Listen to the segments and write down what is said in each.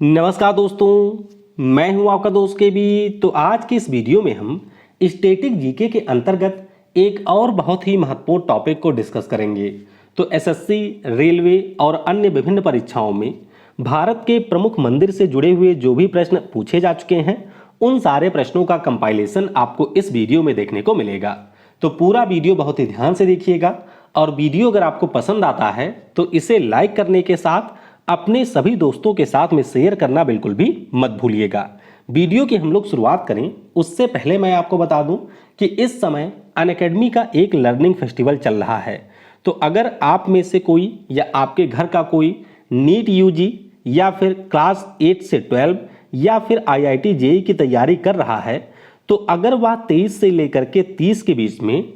नमस्कार दोस्तों, मैं हूं आपका दोस्त के बी। तो आज की इस वीडियो में हम स्टैटिक जीके के अंतर्गत एक और बहुत ही महत्वपूर्ण टॉपिक को डिस्कस करेंगे। तो एसएससी, रेलवे और अन्य विभिन्न परीक्षाओं में भारत के प्रमुख मंदिर से जुड़े हुए जो भी प्रश्न पूछे जा चुके हैं, उन सारे प्रश्नों का कंपाइलेशन आपको इस वीडियो में देखने को मिलेगा। तो पूरा वीडियो बहुत ही ध्यान से देखिएगा और वीडियो अगर आपको पसंद आता है तो इसे लाइक करने के साथ अपने सभी दोस्तों के साथ में शेयर करना बिल्कुल भी मत भूलिएगा। वीडियो की हम लोग शुरुआत करें उससे पहले मैं आपको बता दूं कि इस समय अनअकैडमी का एक लर्निंग फेस्टिवल चल रहा है। तो अगर आप में से कोई या आपके घर का कोई नीट यूजी या फिर क्लास 8 से 12 या फिर आईआईटी जेईई की तैयारी कर रहा है, तो अगर वह 23 से लेकर के 30 के बीच में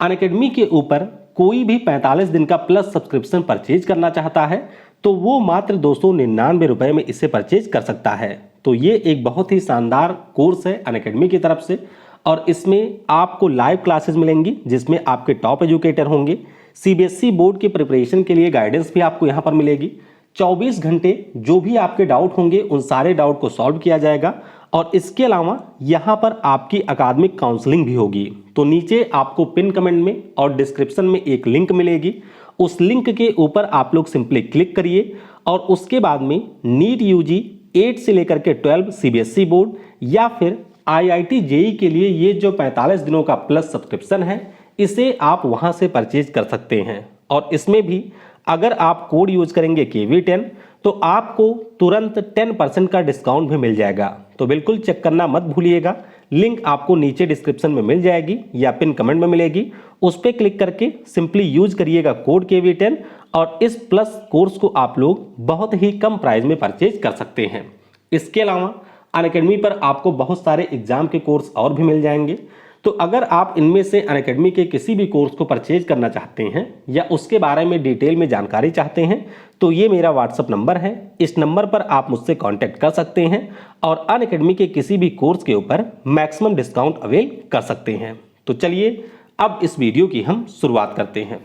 अनअकैडमी के ऊपर कोई भी 45 दिन का प्लस सब्सक्रिप्शन परचेज करना चाहता है तो वो मात्र 299 रुपए में इसे परचेज कर सकता है। तो ये एक बहुत ही शानदार कोर्स है अनअकैडमी की तरफ से और इसमें आपको लाइव क्लासेस मिलेंगी जिसमें आपके टॉप एजुकेटर होंगे। सीबीएसई बोर्ड की प्रिपरेशन के लिए गाइडेंस भी आपको यहाँ पर मिलेगी। 24 घंटे जो भी आपके डाउट होंगे उन सारे डाउट को सॉल्व किया जाएगा और इसके अलावा यहाँ पर आपकी अकादमिक काउंसलिंग भी होगी। तो नीचे आपको पिन कमेंट में और डिस्क्रिप्शन में एक लिंक मिलेगी, उस लिंक के ऊपर आप लोग सिंपली क्लिक करिए और उसके बाद में नीट यूजी 8 से लेकर के 12 सीबीएसई बोर्ड या फिर आईआईटी जेईई के लिए ये जो 45 दिनों का प्लस सब्सक्रिप्शन है इसे आप वहां से परचेज कर सकते हैं। और इसमें भी अगर आप कोड यूज करेंगे KV10 तो आपको तुरंत 10% का डिस्काउंट भी मिल जाएगा। तो बिल्कुल चेक करना मत भूलिएगा, लिंक आपको नीचे डिस्क्रिप्शन में मिल जाएगी या पिन कमेंट में मिलेगी। उस पर क्लिक करके सिंपली यूज करिएगा कोड KV10 और इस प्लस कोर्स को आप लोग बहुत ही कम प्राइस में परचेज कर सकते हैं। इसके अलावा अनअकैडमी पर आपको बहुत सारे एग्जाम के कोर्स और भी मिल जाएंगे। तो अगर आप इनमें से अनअकैडमी के किसी भी कोर्स को परचेज करना चाहते हैं या उसके बारे में डिटेल में जानकारी चाहते हैं तो ये मेरा व्हाट्सअप नंबर है, इस नंबर पर आप मुझसे कांटेक्ट कर सकते हैं और अनअकैडमी के किसी भी कोर्स के ऊपर मैक्सिमम डिस्काउंट अवेल कर सकते हैं। तो चलिए अब इस वीडियो की हम शुरुआत करते हैं।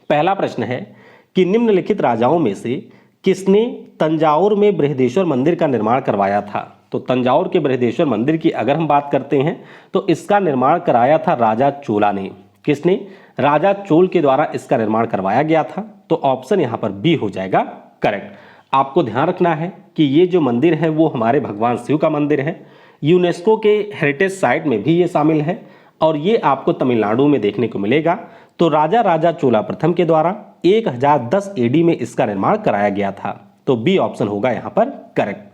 पहला प्रश्न है कि निम्नलिखित राजाओं में से किसने तंजावुर में बृहदेश्वर मंदिर का निर्माण करवाया था। तो तंजावुर के बृहदेश्वर मंदिर की अगर हम बात करते हैं तो इसका निर्माण कराया था राजा चोला ने। किसने? राजा चोल के द्वारा इसका निर्माण करवाया गया था। तो ऑप्शन यहाँ पर बी हो जाएगा करेक्ट। आपको ध्यान रखना है कि ये जो मंदिर है वो हमारे भगवान शिव का मंदिर है, यूनेस्को के हेरिटेज साइट में भी ये शामिल है और ये आपको तमिलनाडु में देखने को मिलेगा। तो राजा चोला प्रथम के द्वारा 1010 AD में इसका निर्माण कराया गया था। तो बी ऑप्शन होगा यहाँ पर करेक्ट।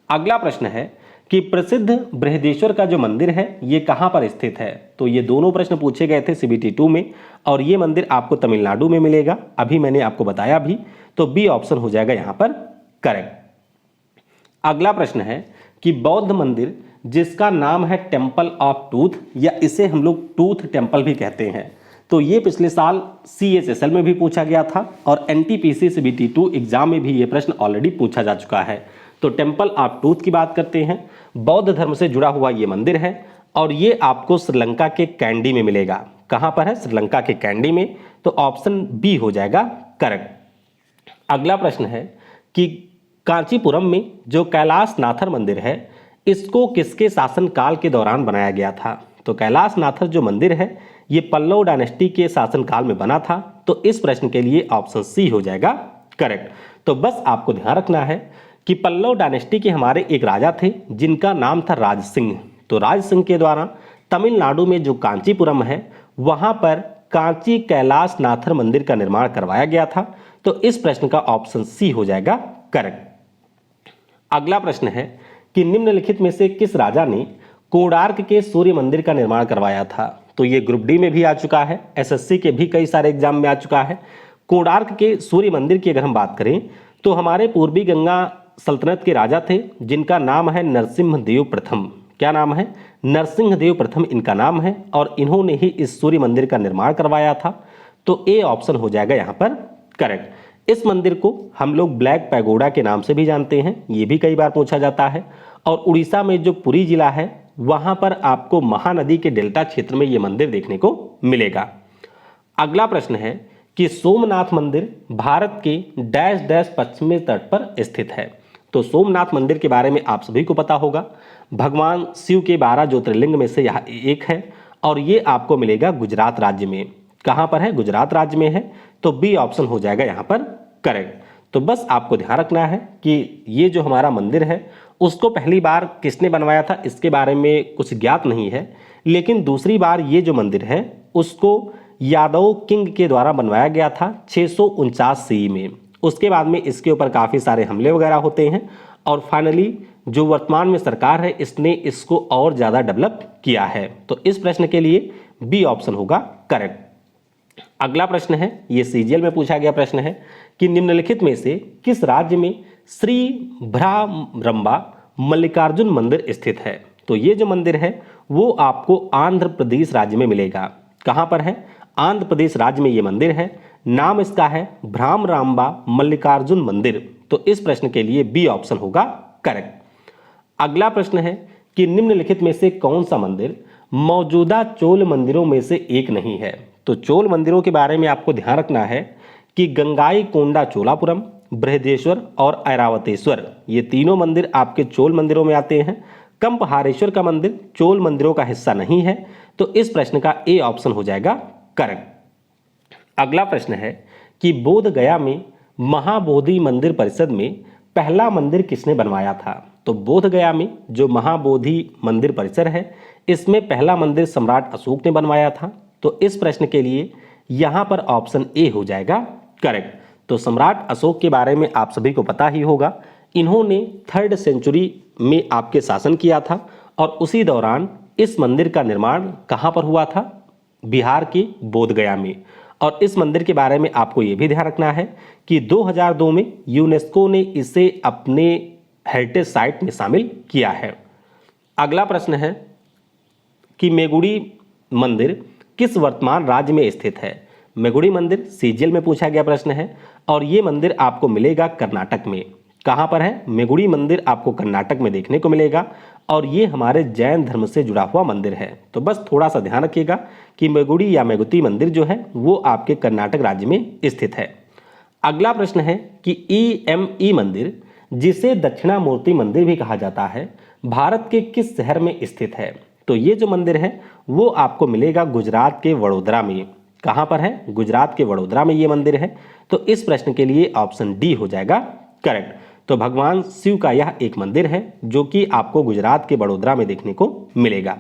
अगला प्रश्न है कि प्रसिद्ध बृहदेश्वर का जो मंदिर है ये कहाँ पर स्थित है। तो ये दोनों प्रश्न पूछे गए थे CBT 2 में और ये मंदिर आपको तमिलनाडु में मिलेगा, अभी मैंने आपको बताया भी। तो बी ऑप्शन हो जाएगा यहाँ पर करेक्ट। अगला प्रश्न है कि बौद्ध मंदिर जिसका नाम है टेम्पल ऑफ टूथ या इसे हम लोग टूथ टेम्पल भी कहते हैं, तो ये पिछले साल CHSL में भी पूछा गया था और NTPC CBT 2 एग्जाम में भी ये प्रश्न ऑलरेडी पूछा जा चुका है। तो टेम्पल ऑफ टूथ की बात करते हैं, बौद्ध धर्म से जुड़ा हुआ ये मंदिर है और ये आपको श्रीलंका के कैंडी में मिलेगा। कहाँ पर है? श्रीलंका के कैंडी में। तो ऑप्शन बी हो जाएगा करेक्ट। अगला प्रश्न है कि कांचीपुरम में जो कैलाशनाथर मंदिर है इसको किसके शासनकाल के दौरान बनाया गया था। तो कैलाशनाथर जो मंदिर है ये पल्लव डायनेस्टी के शासनकाल में बना था। तो इस प्रश्न के लिए ऑप्शन सी हो जाएगा करेक्ट। तो बस आपको ध्यान रखना है कि पल्लव डायनेस्टी के हमारे एक राजा थे जिनका नाम था राज सिंह। तो राज सिंह के द्वारा तमिलनाडु में जो कांचीपुरम है वहां पर कांची कैलाशनाथर मंदिर का निर्माण करवाया गया था। तो इस प्रश्न का ऑप्शन सी हो जाएगा करेक्ट। अगला प्रश्न है कि निम्नलिखित में से किस राजा ने कोणार्क के सूर्य मंदिर का निर्माण करवाया था। तो ये ग्रुप डी में भी आ चुका है, SSC के भी कई सारे एग्जाम में आ चुका है। कोणार्क के सूर्य मंदिर की अगर हम बात करें तो हमारे पूर्वी गंगा सल्तनत के राजा थे जिनका नाम है नरसिम्हदेव प्रथम। क्या नाम है? नरसिंहदेव प्रथम इनका नाम है और इन्होंने ही इस सूर्य मंदिर का निर्माण करवाया था। तो ए ऑप्शन हो जाएगा यहाँ पर करेक्ट। इस मंदिर को हम लोग ब्लैक पैगोडा के नाम से भी जानते हैं, ये भी कई बार पूछा जाता है। और उड़ीसा में जो पुरी जिला है वहां पर आपको महानदी के डेल्टा क्षेत्र में ये मंदिर देखने को मिलेगा। अगला प्रश्न है कि सोमनाथ मंदिर भारत के डैश डैश पश्चिमी तट पर स्थित है। तो सोमनाथ मंदिर के बारे में आप सभी को पता होगा, भगवान शिव के 12 ज्योतिर्लिंग में से यह एक है और ये आपको मिलेगा गुजरात राज्य में। कहाँ पर है? गुजरात राज्य में है। तो बी ऑप्शन हो जाएगा यहाँ पर करेक्ट। तो बस आपको ध्यान रखना है कि ये जो हमारा मंदिर है उसको पहली बार किसने बनवाया था इसके बारे में कुछ ज्ञात नहीं है, लेकिन दूसरी बार ये जो मंदिर है उसको यादव किंग के द्वारा बनवाया गया था 649 CE में। उसके बाद में इसके ऊपर काफ़ी सारे हमले वगैरह होते हैं और फाइनली जो वर्तमान में सरकार है इसने इसको और ज़्यादा डेवलप किया है। तो इस प्रश्न के लिए बी ऑप्शन होगा करेक्ट। अगला प्रश्न है, ये सीजीएल में पूछा गया प्रश्न है कि निम्नलिखित में से किस राज्य में श्री भ्रामरंबा मल्लिकार्जुन मंदिर स्थित है? तो ये जो मंदिर है वो आपको आंध्र प्रदेश राज्य में मिलेगा। कहाँ पर है? आंध्र प्रदेश राज्य में ये मंदिर है। नाम इसका है भ्रामरांबा मल्लिकार्जुन मंदिर। तो इस प्रश्न के लिए बी ऑप्शन होगा करेक्ट। अगला प्रश्न है कि निम्नलिखित में से कौन सा मंदिर मौजूदा चोल मंदिरों में से एक नहीं है? तो चोल मंदिरों के बारे में आपको ध्यान रखना है कि गंगाई कोंडा चोलापुरम, बृहदेश्वर और ऐरावतेश्वर ये तीनों मंदिर आपके चोल मंदिरों में आते हैं। कंपहारेश्वर का मंदिर चोल मंदिरों का हिस्सा नहीं है। तो इस प्रश्न का ए ऑप्शन हो जाएगा करेक्ट। अगला प्रश्न है कि बोध गया में महाबोधि मंदिर परिषद में पहला मंदिर किसने बनवाया था? तो बोध गया में जो महाबोधि मंदिर परिसर है इसमें पहला मंदिर सम्राट अशोक ने बनवाया था। तो इस प्रश्न के लिए यहाँ पर ऑप्शन ए हो जाएगा करेक्ट। तो सम्राट अशोक के बारे में आप सभी को पता ही होगा, इन्होंने 3rd सेंचुरी में आपके शासन किया था और उसी दौरान इस मंदिर का निर्माण कहाँ पर हुआ था? बिहार के बोधगया में। और इस मंदिर के बारे में आपको ये भी ध्यान रखना है कि 2002 में यूनेस्को ने इसे अपने हेरिटेज साइट में शामिल किया है। अगला प्रश्न है कि मेगुड़ी मंदिर किस वर्तमान राज्य में स्थित है? मेगुड़ी मंदिर सीजीएल में पूछा गया प्रश्न है और ये मंदिर आपको मिलेगा कर्नाटक में। कहाँ पर है? मेगुड़ी मंदिर आपको कर्नाटक में देखने को मिलेगा और ये हमारे जैन धर्म से जुड़ा हुआ मंदिर है। तो बस थोड़ा सा ध्यान रखिएगा कि मेगुड़ी या मेगुती मंदिर जो है वो आपके कर्नाटक राज्य में स्थित है। अगला प्रश्न है कि EME मंदिर, जिसे दक्षिणामूर्ति मंदिर भी कहा जाता है, भारत के किस शहर में स्थित है? तो ये जो मंदिर है वो आपको मिलेगा गुजरात के वडोदरा में। कहाँ पर है? गुजरात के वडोदरा में ये मंदिर है। तो इस प्रश्न के लिए ऑप्शन डी हो जाएगा करेक्ट। तो भगवान शिव का यह एक मंदिर है जो कि आपको गुजरात के वडोदरा में देखने को मिलेगा।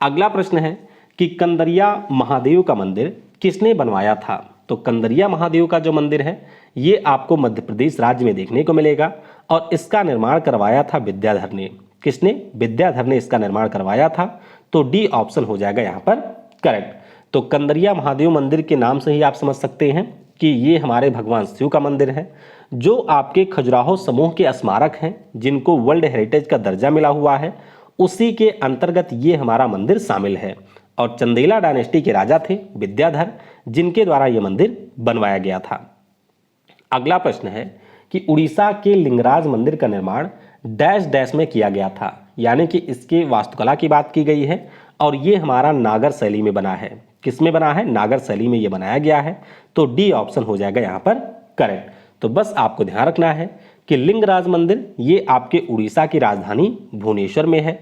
अगला प्रश्न है कि कंदरिया महादेव का मंदिर किसने बनवाया था? तो कंदरिया महादेव का जो मंदिर है ये आपको मध्य प्रदेश राज्य में देखने को मिलेगा और इसका निर्माण करवाया था विद्याधर ने। किसने? विद्याधर ने इसका निर्माण करवाया था। तो डी ऑप्शन हो जाएगा यहाँ पर करेक्ट। तो कंदरिया महादेव मंदिर के नाम से ही आप समझ सकते हैं कि ये हमारे भगवान शिव का मंदिर है जो आपके खजुराहो समूह के स्मारक हैं जिनको वर्ल्ड हेरिटेज का दर्जा मिला हुआ है, उसी के अंतर्गत ये हमारा मंदिर शामिल है। और चंदेला डायनेस्टी के राजा थे विद्याधर, जिनके द्वारा ये मंदिर बनवाया गया था। अगला प्रश्न है कि उड़ीसा के लिंगराज मंदिर का निर्माण डैश डैश में किया गया था, यानी कि इसके वास्तुकला की बात की गई है और ये हमारा नागर शैली में बना है। किस में बना है? नागर शैली में ये बनाया गया है। तो डी ऑप्शन हो जाएगा यहाँ पर करेक्ट। तो बस आपको ध्यान रखना है कि लिंगराज मंदिर ये आपके उड़ीसा की राजधानी भुवनेश्वर में है।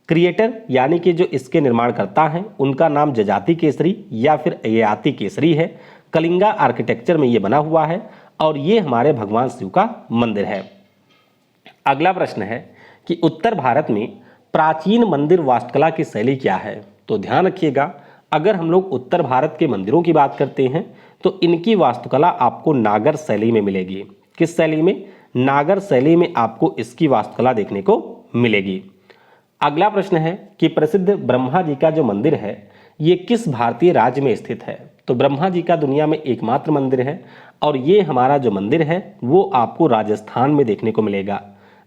क्रिएटर यानी कि जो इसके निर्माण करता हैं उनका नाम जजाति केसरी या फिर ययाति केसरी है। कलिंगा आर्किटेक्चर में ये बना हुआ है और ये हमारे भगवान शिव का मंदिर है। अगला प्रश्न है कि उत्तर भारत में प्राचीन मंदिर वास्तुकला की शैली क्या है? तो ध्यान रखिएगा, अगर हम लोग उत्तर भारत के मंदिरों की बात करते हैं तो इनकी वास्तुकला आपको नागर शैली में मिलेगी। किस शैली में? नागर शैली में आपको इसकी वास्तुकला देखने को मिलेगी। अगला प्रश्न है कि प्रसिद्ध ब्रह्मा जी का जो मंदिर है ये किस भारतीय राज्य में स्थित है? तो ब्रह्मा जी का दुनिया में एकमात्र मंदिर है और ये हमारा जो मंदिर है वो आपको राजस्थान में देखने को मिलेगा।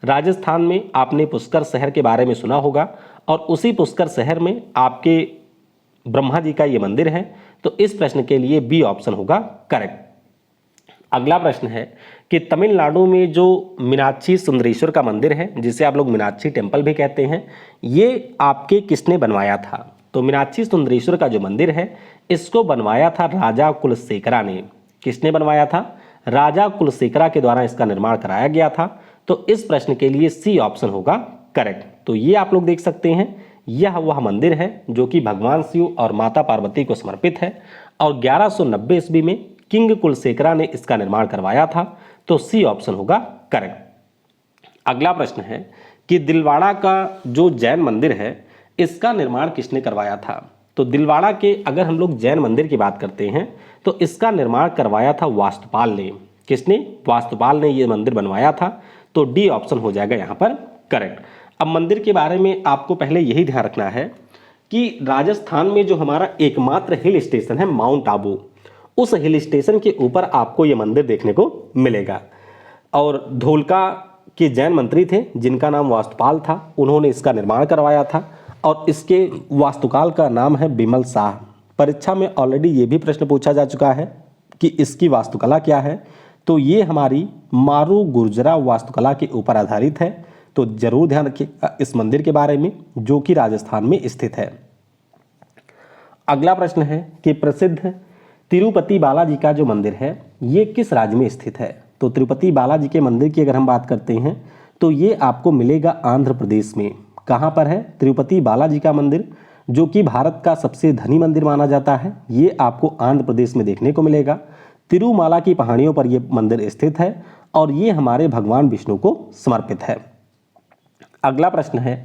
राजस्थान में आपने पुष्कर शहर के बारे में सुना होगा और उसी पुष्कर शहर में आपके ब्रह्मा जी का ये मंदिर है। तो इस प्रश्न के लिए बी ऑप्शन होगा करेक्ट। अगला प्रश्न है कि तमिलनाडु में जो मीनाक्षी सुंदरेश्वर का मंदिर है, जिसे आप लोग मीनाक्षी टेम्पल भी कहते हैं, ये आपके किसने बनवाया था? तो मीनाक्षी सुंदरेश्वर का जो मंदिर है इसको बनवाया था राजा कुलशेखरा ने। किसने बनवाया था? राजा कुलशेखरा के द्वारा इसका निर्माण कराया गया था। तो इस प्रश्न के लिए सी ऑप्शन होगा करेक्ट। तो ये आप लोग देख सकते हैं, यह वह मंदिर है जो कि भगवान शिव और माता पार्वती को समर्पित है और 1190 ईस्वी में किंग कुलशेखरा ने इसका निर्माण करवाया था। तो सी ऑप्शन होगा करेक्ट। अगला प्रश्न है कि दिलवाड़ा का जो जैन मंदिर है इसका निर्माण किसने करवाया था। तो दिलवाड़ा के अगर हम लोग जैन मंदिर की बात करते हैं तो इसका निर्माण करवाया था वास्तुपाल ने। किसने? वास्तुपाल ने ये मंदिर बनवाया था। तो डी ऑप्शन हो जाएगा यहाँ पर करेक्ट। अब मंदिर के बारे में आपको पहले यही ध्यान रखना है कि राजस्थान में जो हमारा एकमात्र हिल स्टेशन है माउंट आबू, उस हिल स्टेशन के ऊपर आपको ये मंदिर देखने को मिलेगा। और धोलका के जैन मंत्री थे जिनका नाम वास्तुपाल था, उन्होंने इसका निर्माण करवाया था और इसके वास्तुकाल का नाम है बिमल शाह। परीक्षा में ऑलरेडी ये भी प्रश्न पूछा जा चुका है कि इसकी वास्तुकला क्या है। तो ये हमारी मारू गुर्जरा वास्तुकला के ऊपर आधारित है। तो जरूर ध्यान रखिए इस मंदिर के बारे में जो कि राजस्थान में स्थित है। अगला प्रश्न है कि प्रसिद्ध तिरुपति बालाजी का जो मंदिर है ये किस राज्य में स्थित है। तो तिरुपति बालाजी के मंदिर की अगर हम बात करते हैं तो ये आपको मिलेगा आंध्र प्रदेश में। कहाँ पर है? तिरुपति बालाजी का मंदिर जो कि भारत का सबसे धनी मंदिर माना जाता है, ये आपको आंध्र प्रदेश में देखने को मिलेगा। तिरुमाला की पहाड़ियों पर यह मंदिर स्थित है और ये हमारे भगवान विष्णु को समर्पित है। अगला प्रश्न है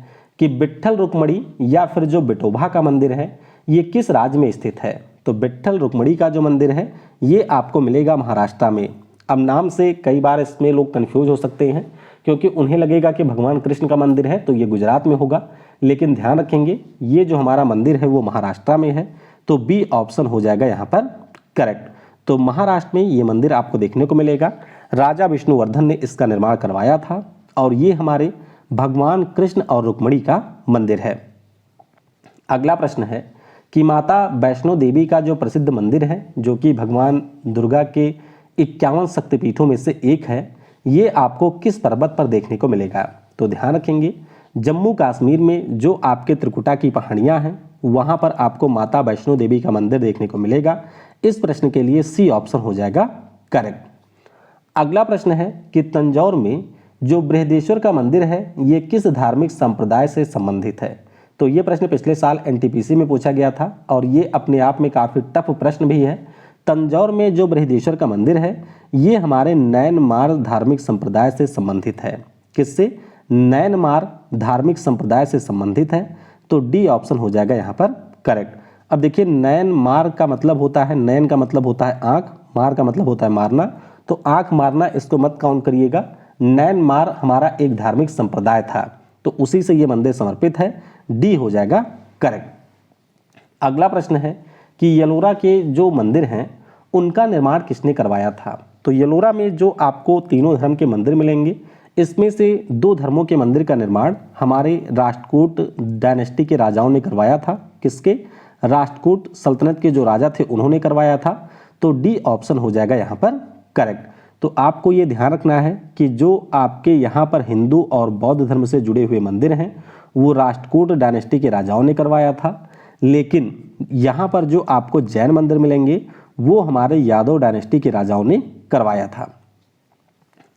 कि विट्ठल रुक्मणी या फिर जो विठोबा का मंदिर है ये किस राज्य में स्थित है। तो विट्ठल रुक्मणी का जो मंदिर है ये आपको मिलेगा महाराष्ट्र में। अब नाम से कई बार इसमें लोग कंफ्यूज हो सकते हैं क्योंकि उन्हें लगेगा कि भगवान कृष्ण का मंदिर है तो ये गुजरात में होगा, लेकिन ध्यान रखेंगे ये जो हमारा मंदिर है वो महाराष्ट्र में है। तो बी ऑप्शन हो जाएगा यहाँ पर करेक्ट। तो महाराष्ट्र में ये मंदिर आपको देखने को मिलेगा। राजा विष्णुवर्धन ने इसका निर्माण करवाया था और ये हमारे भगवान कृष्ण और रुक्मणी का मंदिर है। अगला प्रश्न है कि माता वैष्णो देवी का जो प्रसिद्ध मंदिर है जो कि भगवान दुर्गा के 51 शक्तिपीठों में से एक है, ये आपको किस पर्वत पर देखने को मिलेगा। तो ध्यान रखेंगे जम्मू कश्मीर में जो आपके त्रिकुटा की पहाड़ियाँ हैं वहाँ पर आपको माता वैष्णो देवी का मंदिर देखने को मिलेगा। इस प्रश्न के लिए सी ऑप्शन हो जाएगा करेक्ट। अगला प्रश्न है कि तंजौर में जो बृहदेश्वर का मंदिर है ये किस धार्मिक संप्रदाय से संबंधित है। तो ये प्रश्न पिछले साल एनटीपीसी में पूछा गया था और ये अपने आप में काफ़ी टफ प्रश्न भी है। तंजौर में जो बृहदेश्वर का मंदिर है ये हमारे नैनमार धार्मिक संप्रदाय से संबंधित है। किससे? नैनमार धार्मिक संप्रदाय से संबंधित है। तो डी ऑप्शन हो जाएगा यहाँ पर करेक्ट। अब देखिए नैनमार का मतलब होता है, नैन का मतलब होता है आँख, मार का मतलब होता है मारना, तो आँख मारना इसको मत काउंट करिएगा। नैनमार हमारा एक धार्मिक संप्रदाय था तो उसी से ये मंदिर समर्पित है। डी हो जाएगा करेक्ट। अगला प्रश्न है कि यलोरा के जो मंदिर हैं उनका निर्माण किसने करवाया था। तो यलोरा में जो आपको तीनों धर्म के मंदिर मिलेंगे इसमें से 2 धर्मों के मंदिर का निर्माण हमारे राष्ट्रकूट डायनेस्टी के राजाओं ने करवाया था। किसके? राष्ट्रकूट सल्तनत के जो राजा थे उन्होंने करवाया था। तो डी ऑप्शन हो जाएगा यहाँ पर करेक्ट। तो आपको ये ध्यान रखना है कि जो आपके यहाँ पर हिंदू और बौद्ध धर्म से जुड़े हुए मंदिर हैं वो राष्ट्रकूट डायनेस्टी के राजाओं ने करवाया था, लेकिन यहाँ पर जो आपको जैन मंदिर मिलेंगे वो हमारे यादव डायनेस्टी के राजाओं ने करवाया था।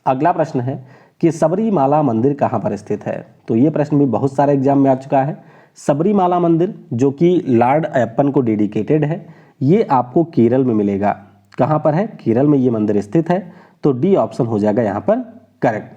अगला प्रश्न है कि सबरीमाला मंदिर कहाँ पर स्थित है। तो ये प्रश्न भी बहुत सारे एग्जाम में आ चुका है। सबरीमाला मंदिर जो कि लॉर्ड अयप्पन को डेडिकेटेड है ये आपको केरल में मिलेगा। कहाँ पर है? केरल में ये मंदिर स्थित है। तो डी ऑप्शन हो जाएगा यहाँ पर करेक्ट।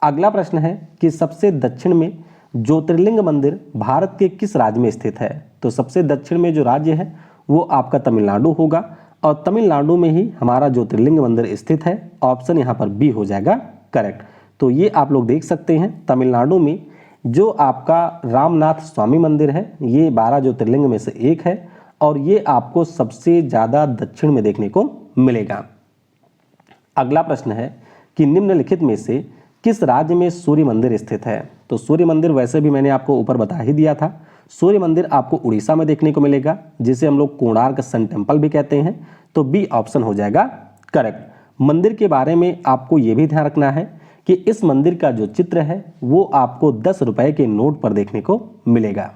अगला प्रश्न है कि सबसे दक्षिण में ज्योतिर्लिंग मंदिर भारत के किस राज्य में स्थित है। तो सबसे दक्षिण में जो राज्य है वो आपका तमिलनाडु होगा और तमिलनाडु में ही हमारा ज्योतिर्लिंग मंदिर स्थित है। ऑप्शन यहाँ पर बी हो जाएगा करेक्ट। तो ये आप लोग देख सकते हैं तमिलनाडु में जो आपका रामनाथ स्वामी मंदिर है ये 12 ज्योतिर्लिंग में से एक है और ये आपको सबसे ज़्यादा दक्षिण में देखने को मिलेगा। अगला प्रश्न है कि निम्नलिखित में से किस राज्य में सूर्य मंदिर स्थित है। तो सूर्य मंदिर वैसे भी मैंने आपको ऊपर बता ही दिया था। सूर्य मंदिर आपको उड़ीसा में देखने को मिलेगा जिसे हम लोग कोणार्क सन टेम्पल भी कहते हैं। तो बी ऑप्शन हो जाएगा करेक्ट। मंदिर के बारे में आपको ये भी ध्यान रखना है कि इस मंदिर का जो चित्र है वो आपको 10 रुपए के नोट पर देखने को मिलेगा।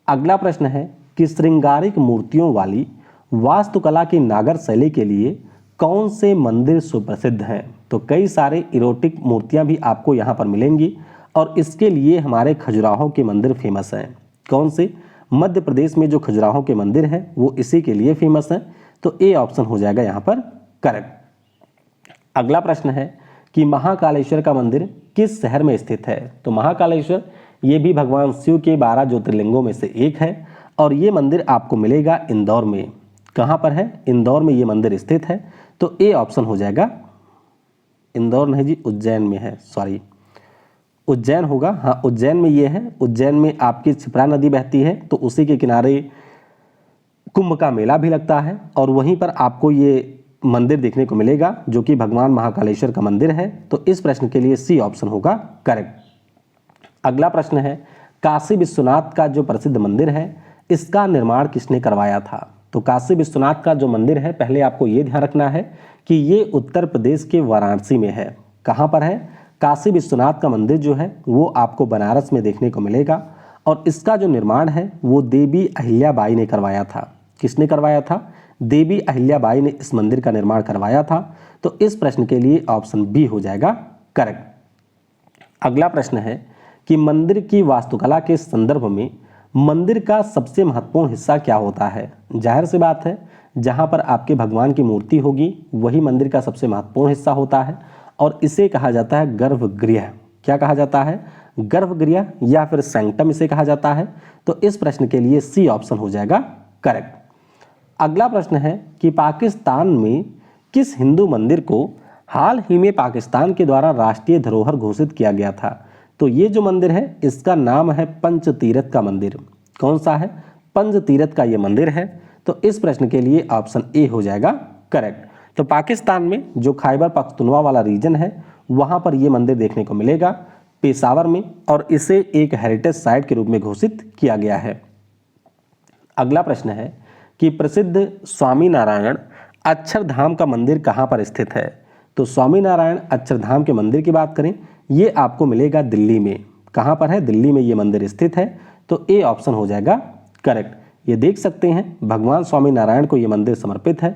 अगला प्रश्न है कि श्रृंगारिक मूर्तियों वाली वास्तुकला की नागर शैली के लिए कौन से मंदिर सुप्रसिद्ध हैं। तो कई सारे इरोटिक मूर्तियां भी आपको यहाँ पर मिलेंगी और इसके लिए हमारे खजुराहो के मंदिर फेमस हैं। कौन से? मध्य प्रदेश में जो खजुराहो के मंदिर हैं वो इसी के लिए फेमस हैं। तो ए ऑप्शन हो जाएगा यहाँ पर करेक्ट। अगला प्रश्न है कि महाकालेश्वर का मंदिर किस शहर में स्थित है? तो महाकालेश्वर ये भी भगवान शिव के 12 ज्योतिर्लिंगों में से एक है और ये मंदिर आपको मिलेगा इंदौर में। कहाँ पर है? इंदौर में ये मंदिर स्थित है। तो ए ऑप्शन हो जाएगा, इंदौर नहीं जी, उज्जैन में है, सॉरी उज्जैन होगा। हाँ, उज्जैन में ये है। उज्जैन में आपकी क्षिप्रा नदी बहती है तो उसी के किनारे कुंभ का मेला भी लगता है और वहीं पर आपको ये मंदिर देखने को मिलेगा जो कि भगवान महाकालेश्वर का मंदिर है। तो इस प्रश्न के लिए सी ऑप्शन होगा करेक्ट। अगला प्रश्न है काशी विश्वनाथ का जो प्रसिद्ध मंदिर है इसका निर्माण किसने करवाया था? तो काशी विश्वनाथ का जो मंदिर है, पहले आपको ये ध्यान रखना है कि ये उत्तर प्रदेश के वाराणसी में है। कहाँ पर है? काशी विश्वनाथ का मंदिर जो है वो आपको बनारस में देखने को मिलेगा और इसका जो निर्माण है वो देवी अहिल्याबाई ने करवाया था। किसने करवाया था? देवी अहिल्याबाई ने इस मंदिर का निर्माण करवाया था। तो इस प्रश्न के लिए ऑप्शन बी हो जाएगा करेक्ट। अगला प्रश्न है कि मंदिर की वास्तुकला के संदर्भ में मंदिर का सबसे महत्वपूर्ण हिस्सा क्या होता है? जाहिर सी बात है, जहाँ पर आपके भगवान की मूर्ति होगी वही मंदिर का सबसे महत्वपूर्ण हिस्सा होता है और इसे कहा जाता है गर्भगृह। क्या कहा जाता है? गर्भगृह या फिर सैंक्टम इसे कहा जाता है। तो इस प्रश्न के लिए सी ऑप्शन हो जाएगा करेक्ट। अगला प्रश्न है कि पाकिस्तान में किस हिंदू मंदिर को हाल ही में पाकिस्तान के द्वारा राष्ट्रीय धरोहर घोषित किया गया था? तो ये जो मंदिर है इसका नाम है पंचतीर्थ का मंदिर। कौन सा है? पंचतीर्थ का ये मंदिर है। तो इस प्रश्न के लिए ऑप्शन ए हो जाएगा करेक्ट। तो पाकिस्तान में जो खैबर पख्तूनख्वा वाला रीजन है वहाँ पर ये मंदिर देखने को मिलेगा, पेशावर में, और इसे एक हेरिटेज साइट के रूप में घोषित किया गया है। अगला प्रश्न है कि प्रसिद्ध स्वामीनारायण अक्षरधाम का मंदिर कहाँ पर स्थित है? तो स्वामीनारायण अक्षरधाम के मंदिर की बात करें, ये आपको मिलेगा दिल्ली में। कहाँ पर है? दिल्ली में ये मंदिर स्थित है। तो ए ऑप्शन हो जाएगा करेक्ट। ये देख सकते हैं भगवान स्वामीनारायण को ये मंदिर समर्पित है।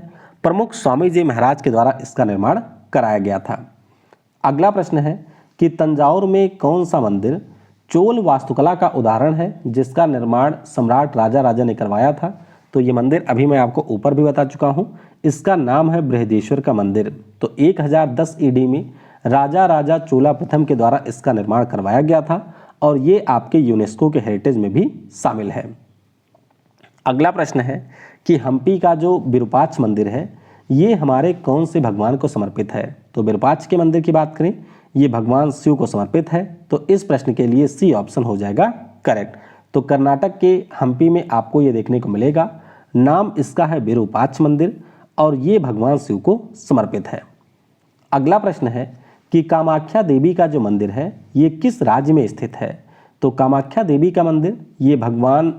प्रमुख स्वामी जी महाराज के द्वारा इसका निर्माण कराया गया था। अगला प्रश्न है कि तंजावुर में कौन सा मंदिर चोल वास्तुकला का उदाहरण है जिसका निर्माण सम्राट राजा राजा ने करवाया था? तो ये मंदिर अभी मैं आपको ऊपर भी बता चुका हूँ, इसका नाम है बृहदेश्वर का मंदिर। तो 1010 ईडी में राजा राजा चोला प्रथम के द्वारा इसका निर्माण करवाया गया था और ये आपके यूनेस्को के हेरिटेज में भी शामिल है। अगला प्रश्न है कि हम्पी का जो विरूपाक्ष मंदिर है ये हमारे कौन से भगवान को समर्पित है? तो विरूपाक्ष के मंदिर की बात करें, ये भगवान शिव को समर्पित है। तो इस प्रश्न के लिए सी ऑप्शन हो जाएगा करेक्ट। तो कर्नाटक के हम्पी में आपको ये देखने को मिलेगा। नाम इसका है विरूपाक्ष मंदिर और ये भगवान शिव को समर्पित है। अगला प्रश्न है कि कामाख्या देवी का जो मंदिर है ये किस राज्य में स्थित है? तो कामाख्या देवी का मंदिर ये भगवान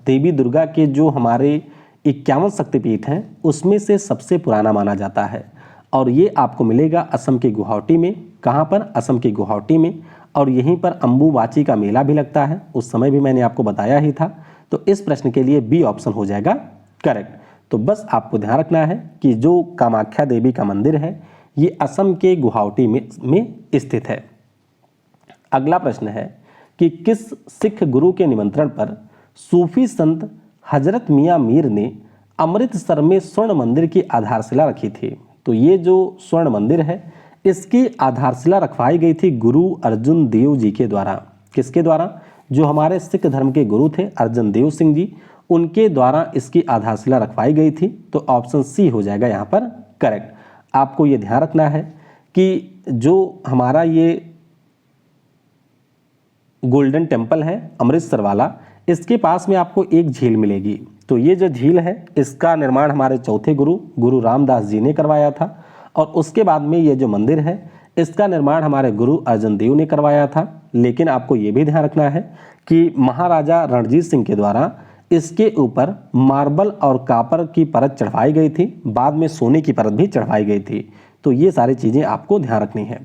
देवी दुर्गा के जो हमारे 51 शक्तिपीठ हैं उसमें से सबसे पुराना माना जाता है और ये आपको मिलेगा असम के गुवाहाटी में। कहाँ पर? असम के गुवाहाटी में। और यहीं पर अम्बुबाची का मेला भी लगता है, उस समय भी मैंने आपको बताया ही था। तो इस प्रश्न के लिए बी ऑप्शन हो जाएगा करेक्ट। तो बस आपको ध्यान रखना है कि जो कामाख्या देवी का मंदिर है ये असम के गुवाहाटी में स्थित है। अगला प्रश्न है कि किस सिख गुरु के निमंत्रण पर सूफी संत हजरत मियाँ मीर ने अमृतसर में स्वर्ण मंदिर की आधारशिला रखी थी? तो ये जो स्वर्ण मंदिर है इसकी आधारशिला रखवाई गई थी गुरु अर्जुन देव जी के द्वारा। किसके द्वारा? जो हमारे सिख धर्म के गुरु थे अर्जुन देव सिंह जी, उनके द्वारा इसकी आधारशिला रखवाई गई थी। तो ऑप्शन सी हो जाएगा यहाँ पर करेक्ट। आपको ये ध्यान रखना है कि जो हमारा ये गोल्डन टेम्पल है अमृतसर वाला, इसके पास में आपको एक झील मिलेगी। तो ये जो झील है इसका निर्माण हमारे चौथे गुरु रामदास जी ने करवाया था और उसके बाद में ये जो मंदिर है इसका निर्माण हमारे गुरु अर्जुन देव ने करवाया था। लेकिन आपको ये भी ध्यान रखना है कि महाराजा रणजीत सिंह के द्वारा इसके ऊपर मार्बल और कापर की परत चढ़वाई गई थी, बाद में सोने की परत भी चढ़वाई गई थी। तो ये सारी चीज़ें आपको ध्यान रखनी है।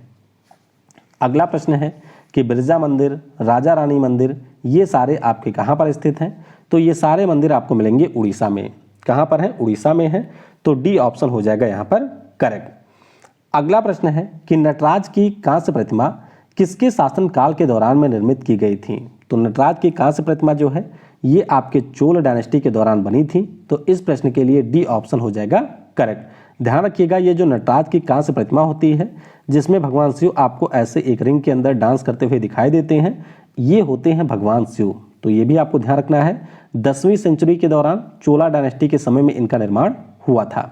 अगला प्रश्न है कि बिरजा मंदिर, राजा रानी मंदिर, ये सारे आपके कहाँ पर स्थित हैं? तो ये सारे मंदिर आपको मिलेंगे उड़ीसा में। कहाँ पर है? उड़ीसा में है। तो डी ऑप्शन हो जाएगा यहाँ पर करेक्ट। अगला प्रश्न है कि नटराज की कांस्य प्रतिमा किसके शासनकाल के दौरान में निर्मित की गई थी। तो नटराज की कांस्य प्रतिमा जो है ये आपके चोल डायनेस्टी के दौरान बनी थी। तो इस प्रश्न के लिए डी ऑप्शन हो जाएगा करेक्ट। ध्यान रखिएगा, ये जो नटराज की कांस्य प्रतिमा होती है जिसमें भगवान शिव आपको ऐसे एक रिंग के अंदर डांस करते हुए दिखाई देते हैं, ये होते हैं भगवान शिव। तो ये भी आपको ध्यान रखना है, 10वीं सेंचुरी के दौरान चोला डायनेस्टी के समय में इनका निर्माण हुआ था।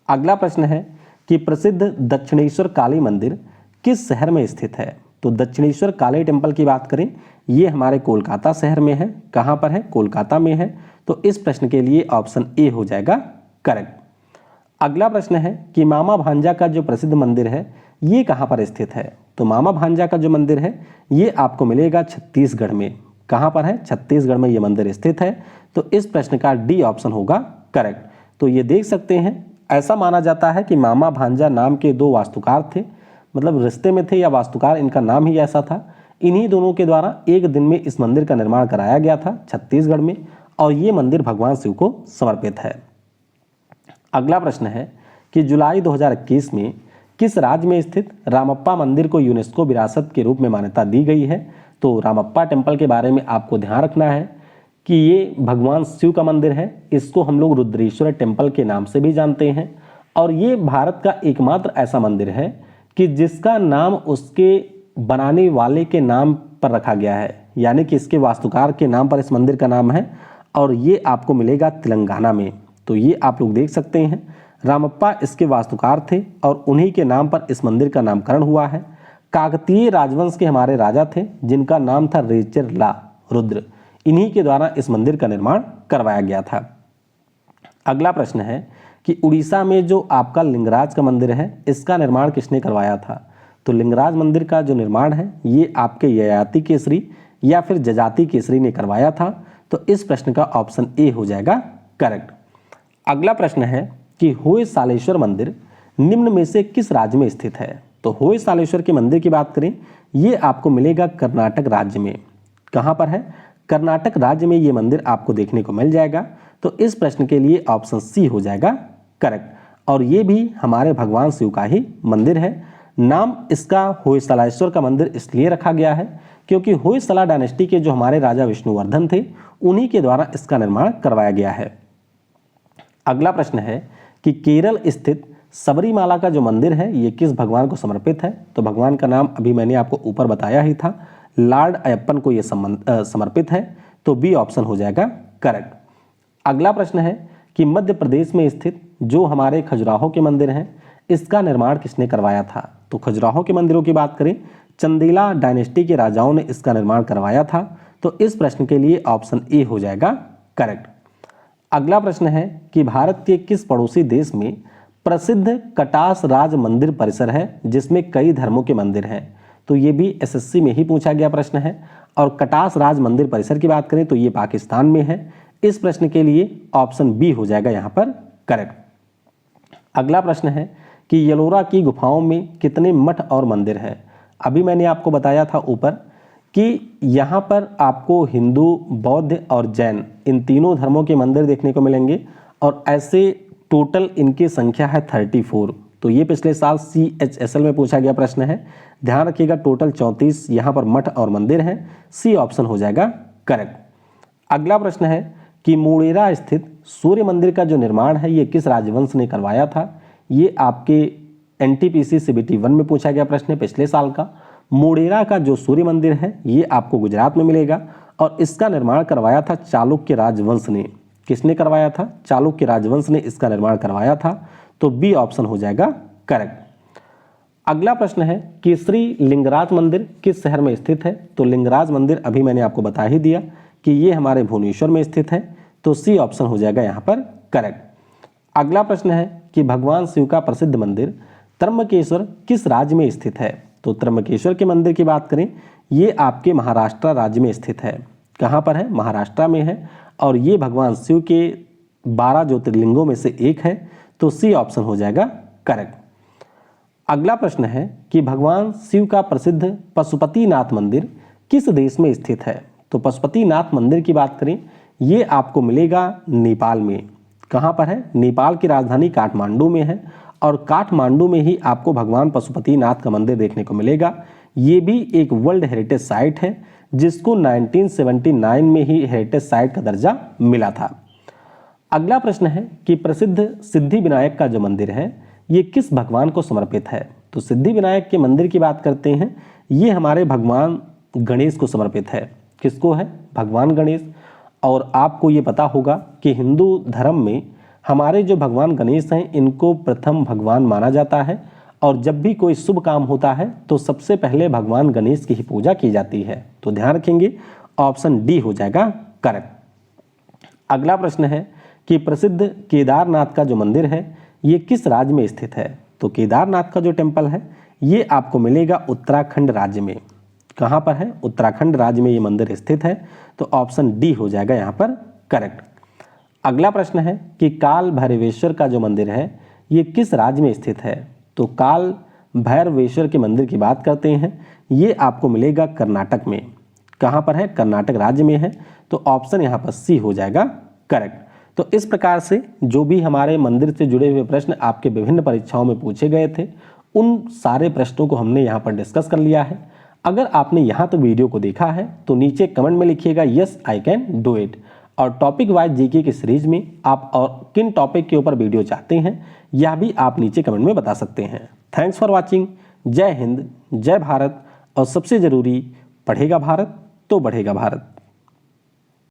अगला प्रश्न है कि प्रसिद्ध दक्षिणेश्वर काली मंदिर किस शहर में स्थित है। तो दक्षिणेश्वर काली टेम्पल की बात करें, ये हमारे कोलकाता शहर में है। कहाँ पर है? कोलकाता में है। तो इस प्रश्न के लिए ऑप्शन ए हो जाएगा करेक्ट। अगला प्रश्न है कि मामा भांजा का जो प्रसिद्ध मंदिर है ये कहाँ पर स्थित है। तो मामा भांजा का जो मंदिर है ये आपको मिलेगा छत्तीसगढ़ में। कहाँ पर है? छत्तीसगढ़ में ये मंदिर स्थित है। तो इस प्रश्न का डी ऑप्शन होगा करेक्ट। तो ये देख सकते हैं, ऐसा माना जाता है कि मामा भांजा नाम के दो वास्तुकार थे, मतलब रिश्ते में थे या वास्तुकार, इनका नाम ही ऐसा था। इन्हीं दोनों के द्वारा एक दिन में इस मंदिर का निर्माण कराया गया था छत्तीसगढ़ में, और ये मंदिर भगवान शिव को समर्पित है। अगला प्रश्न है कि जुलाई 2021 में किस राज्य में स्थित रामप्पा मंदिर को यूनेस्को विरासत के रूप में मान्यता दी गई है। तो रामप्पा टेम्पल के बारे में आपको ध्यान रखना है कि ये भगवान शिव का मंदिर है। इसको हम लोग रुद्रेश्वर टेम्पल के नाम से भी जानते हैं, और ये भारत का एकमात्र ऐसा मंदिर है कि जिसका नाम उसके बनाने वाले के नाम पर रखा गया है, यानी कि इसके वास्तुकार के नाम पर इस मंदिर का नाम है, और ये आपको मिलेगा तेलंगाना में। तो ये आप लोग देख सकते हैं, रामप्पा इसके वास्तुकार थे और उन्हीं के नाम पर इस मंदिर का नामकरण हुआ है। काकतीय राजवंश के हमारे राजा थे जिनका नाम था रेचरला रुद्र, इन्हीं के द्वारा इस मंदिर का निर्माण करवाया गया था। अगला प्रश्न है कि उड़ीसा में जो आपका लिंगराज का मंदिर है इसका निर्माण किसने करवाया था। तो लिंगराज मंदिर का जो निर्माण है ये आपके ययाति केसरी या फिर जजाति केसरी ने करवाया था। तो इस प्रश्न का ऑप्शन ए हो जाएगा करेक्ट। अगला प्रश्न है कि होयसालेश्वर मंदिर निम्न में से किस राज्य में स्थित है। तो होयसालेश्वर के मंदिर की बात करें, ये आपको मिलेगा कर्नाटक राज्य में। कहाँ पर है? कर्नाटक राज्य में ये मंदिर आपको देखने को मिल जाएगा। तो इस प्रश्न के लिए ऑप्शन सी हो जाएगा करेक्ट। और ये भी हमारे भगवान शिव का ही मंदिर है। नाम इसका होयसालेश्वर का मंदिर इसलिए रखा गया है क्योंकि होयसला डायनेस्टी के जो हमारे राजा विष्णुवर्धन थे उन्हीं के द्वारा इसका निर्माण करवाया गया है। अगला प्रश्न है कि केरल स्थित सबरीमाला का जो मंदिर है ये किस भगवान को समर्पित है। तो भगवान का नाम अभी मैंने आपको ऊपर बताया ही था, लॉर्ड अयप्पन को ये समर्पित है। तो बी ऑप्शन हो जाएगा करेक्ट। अगला प्रश्न है कि मध्य प्रदेश में स्थित जो हमारे खजुराहो के मंदिर हैं इसका निर्माण किसने करवाया था। तो खजुराहो के मंदिरों की बात करें, चंदेला डायनेस्टी के राजाओं ने इसका निर्माण करवाया था। तो इस प्रश्न के लिए ऑप्शन ए हो जाएगा करेक्ट। अगला प्रश्न है कि भारत के किस पड़ोसी देश में प्रसिद्ध कटास राज मंदिर परिसर है जिसमें कई धर्मों के मंदिर हैं। तो ये भी एसएससी में ही पूछा गया प्रश्न है। और कटास राज मंदिर परिसर की बात करें तो ये पाकिस्तान में है। इस प्रश्न के लिए ऑप्शन बी हो जाएगा यहाँ पर करेक्ट। अगला प्रश्न है कि येलोरा की गुफाओं में कितने मठ और मंदिर हैं। अभी मैंने आपको बताया था ऊपर कि यहाँ पर आपको हिंदू, बौद्ध और जैन इन तीनों धर्मों के मंदिर देखने को मिलेंगे, और ऐसे टोटल इनकी संख्या है 34। तो ये पिछले साल CHSL में पूछा गया प्रश्न है। ध्यान रखिएगा, टोटल 34 यहाँ पर मठ और मंदिर हैं। सी ऑप्शन हो जाएगा करेक्ट। अगला प्रश्न है कि मोढेरा स्थित सूर्य मंदिर का जो निर्माण है ये किस राजवंश ने करवाया था। ये आपके NTPC CBT 1 में पूछा गया प्रश्न है पिछले साल का। मोढेरा का जो सूर्य मंदिर है ये आपको गुजरात में मिलेगा, और इसका निर्माण करवाया था चालुक्य राजवंश ने। किसने करवाया था? चालुक्य राजवंश ने इसका निर्माण करवाया था। तो बी ऑप्शन हो जाएगा करेक्ट। अगला प्रश्न है कि श्री लिंगराज मंदिर किस शहर में स्थित है। तो लिंगराज मंदिर अभी मैंने आपको बता ही दिया कि ये हमारे भुवनेश्वर में स्थित है। तो सी ऑप्शन हो जाएगा यहाँ पर करेक्ट। अगला प्रश्न है कि भगवान शिव का प्रसिद्ध मंदिर त्र्यंबकेश्वर किस राज्य में स्थित है। तो त्र्यंबकेश्वर के मंदिर की बात करें, ये आपके महाराष्ट्र राज्य में स्थित है। कहाँ पर है? महाराष्ट्र में है, और ये भगवान शिव के 12 ज्योतिर्लिंगों में से एक है। तो सी ऑप्शन हो जाएगा करेक्ट। अगला प्रश्न है कि भगवान शिव का प्रसिद्ध पशुपतिनाथ मंदिर किस देश में स्थित है। तो पशुपतिनाथ मंदिर की बात करें, ये आपको मिलेगा नेपाल में। कहाँ पर है? नेपाल की राजधानी काठमांडू में है, और काठमांडू में ही आपको भगवान पशुपतिनाथ का मंदिर देखने को मिलेगा। ये भी एक वर्ल्ड हेरिटेज साइट है जिसको 1979 में ही हेरिटेज साइट का दर्जा मिला था। अगला प्रश्न है कि प्रसिद्ध सिद्धि विनायक का जो मंदिर है ये किस भगवान को समर्पित है। तो सिद्धि विनायक के मंदिर की बात करते हैं, ये हमारे भगवान गणेश को समर्पित है। किसको है? भगवान गणेश। और आपको ये पता होगा कि हिंदू धर्म में हमारे जो भगवान गणेश हैं इनको प्रथम भगवान माना जाता है और जब भी कोई शुभ काम होता है तो सबसे पहले भगवान गणेश की ही पूजा की जाती है। तो ध्यान रखेंगे ऑप्शन डी हो जाएगा करेक्ट। अगला प्रश्न है कि प्रसिद्ध केदारनाथ का जो मंदिर है ये किस राज्य में स्थित है। तो केदारनाथ का जो टेम्पल है ये आपको मिलेगा उत्तराखंड राज्य में। कहाँ पर है? उत्तराखंड राज्य में ये मंदिर स्थित है। तो ऑप्शन डी हो जाएगा यहाँ पर करेक्ट। अगला प्रश्न है कि काल भैरवेश्वर का जो मंदिर है ये किस राज्य में स्थित है। तो काल भैरवेश्वर के मंदिर की बात करते हैं, ये आपको मिलेगा कर्नाटक में। कहाँ पर है? कर्नाटक राज्य में है। तो ऑप्शन यहाँ पर सी हो जाएगा करेक्ट। तो इस प्रकार से जो भी हमारे मंदिर से जुड़े हुए प्रश्न आपके विभिन्न परीक्षाओं में पूछे गए थे उन सारे प्रश्नों को हमने यहाँ पर डिस्कस कर लिया है। अगर आपने यहाँ तक वीडियो को देखा है तो नीचे कमेंट में लिखिएगा yes I can do it. और टॉपिक वाइज जीके की सीरीज में आप और किन टॉपिक के ऊपर वीडियो चाहते हैं यह भी आप नीचे कमेंट में बता सकते हैं। Thanks for watching. जय हिंद, जय भारत और सबसे ज़रूरी, पढ़ेगा भारत तो बढ़ेगा भारत।